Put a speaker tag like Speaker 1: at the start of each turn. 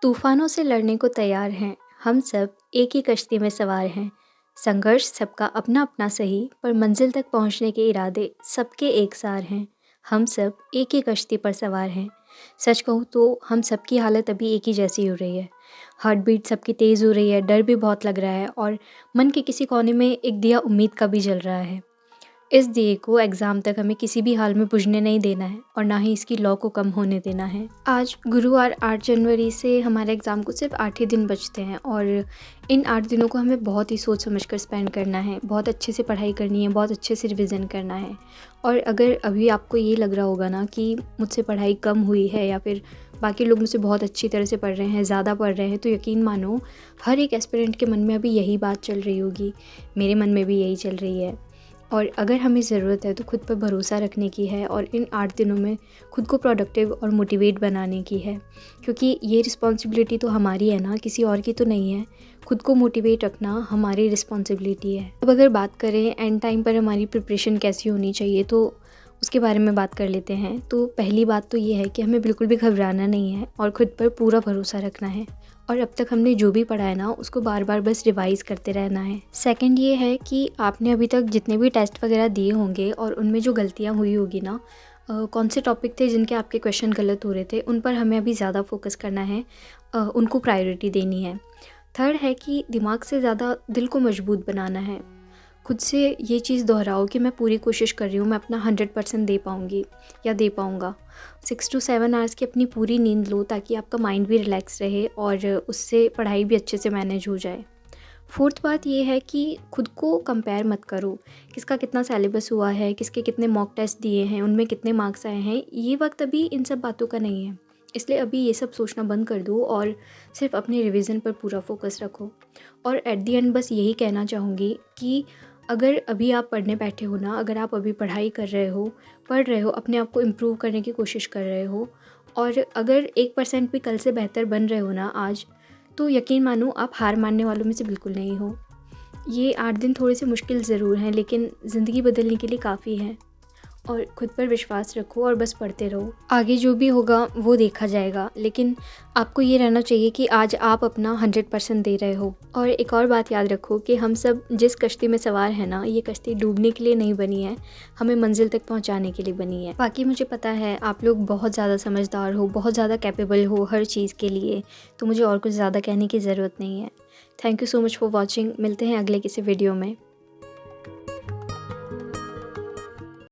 Speaker 1: तूफानों से लड़ने को तैयार हैं, हम सब एक ही कश्ती में सवार हैं। संघर्ष सबका अपना अपना सही, पर मंजिल तक पहुंचने के इरादे सबके एक सार हैं। हम सब एक ही कश्ती पर सवार हैं। सच कहूँ तो हम सबकी हालत अभी एक ही जैसी हो रही है। हार्ट बीट सबकी तेज़ हो रही है, डर भी बहुत लग रहा है और मन के किसी कोने में एक दिया उम्मीद का भी जल रहा है। इस दिए को एग्ज़ाम तक हमें किसी भी हाल में बुझने नहीं देना है और ना ही इसकी लौ को कम होने देना है। आज गुरुवार 8 जनवरी से हमारे एग्ज़ाम को सिर्फ 8 ही दिन बचते हैं और इन 8 दिनों को हमें बहुत ही सोच समझ कर स्पेंड करना है, बहुत अच्छे से पढ़ाई करनी है, बहुत अच्छे से रिविज़न करना है। और अगर अभी आपको ये लग रहा होगा ना कि मुझसे पढ़ाई कम हुई है या फिर बाकी लोग मुझसे बहुत अच्छी तरह से पढ़ रहे हैं, ज़्यादा पढ़ रहे हैं, तो यकीन मानो हर एक एस्पिरेंट के मन में अभी यही बात चल रही होगी। मेरे मन में भी यही चल रही है। और अगर हमें ज़रूरत है तो खुद पर भरोसा रखने की है और इन 8 दिनों में खुद को प्रोडक्टिव और मोटिवेट बनाने की है, क्योंकि ये रिस्पॉन्सिबिलिटी तो हमारी है ना, किसी और की तो नहीं है। खुद को मोटिवेट रखना हमारी रिस्पॉन्सिबिलिटी है। अब अगर बात करें एंड टाइम पर हमारी प्रिपरेशन कैसी होनी चाहिए, तो उसके बारे में बात कर लेते हैं। तो पहली बात तो ये है कि हमें बिल्कुल भी घबराना नहीं है और ख़ुद पर पूरा भरोसा रखना है और अब तक हमने जो भी पढ़ा है ना उसको बार बार बस रिवाइज़ करते रहना है। सेकंड ये है कि आपने अभी तक जितने भी टेस्ट वगैरह दिए होंगे और उनमें जो गलतियाँ हुई होगी ना, कौन से टॉपिक थे जिनके आपके क्वेश्चन गलत हो रहे थे, उन पर हमें अभी ज़्यादा फोकस करना है, उनको प्रायोरिटी देनी है। थर्ड है कि दिमाग से ज़्यादा दिल को मजबूत बनाना है। खुद से ये चीज़ दोहराओ कि मैं पूरी कोशिश कर रही हूँ, मैं अपना 100% दे पाऊँगी या दे पाऊँगा। 6 to 7 आवर्स की अपनी पूरी नींद लो ताकि आपका माइंड भी रिलैक्स रहे और उससे पढ़ाई भी अच्छे से मैनेज हो जाए। फोर्थ बात ये है कि खुद को कंपेयर मत करो, किसका कितना सिलेबस हुआ है, किसके कितने मॉक टेस्ट दिए हैं, उनमें कितने मार्क्स आए हैं। ये वक्त अभी इन सब बातों का नहीं है, इसलिए अभी ये सब सोचना बंद कर दो और सिर्फ अपने रिवीजन पर पूरा फोकस रखो। और एट द एंड बस यही कहना चाहूँगी कि अगर अभी आप पढ़ने बैठे हो ना, अगर आप अभी पढ़ाई कर रहे हो, पढ़ रहे हो, अपने आप को इम्प्रूव करने की कोशिश कर रहे हो और अगर 1% भी कल से बेहतर बन रहे हो ना आज, तो यकीन मानो आप हार मानने वालों में से बिल्कुल नहीं हो। ये 8 दिन थोड़े से मुश्किल ज़रूर हैं, लेकिन ज़िंदगी बदलने के लिए काफ़ी है। और खुद पर विश्वास रखो और बस पढ़ते रहो। आगे जो भी होगा वो देखा जाएगा, लेकिन आपको ये रहना चाहिए कि आज आप अपना 100% दे रहे हो। और एक और बात याद रखो कि हम सब जिस कश्ती में सवार हैं ना, ये कश्ती डूबने के लिए नहीं बनी है, हमें मंजिल तक पहुंचाने के लिए बनी है। बाकी मुझे पता है आप लोग बहुत ज़्यादा समझदार हो, बहुत ज़्यादा कैपेबल हो हर चीज़ के लिए, तो मुझे और कुछ ज़्यादा कहने की ज़रूरत नहीं है। Thank you so much for watching. मिलते हैं अगले किसी वीडियो में।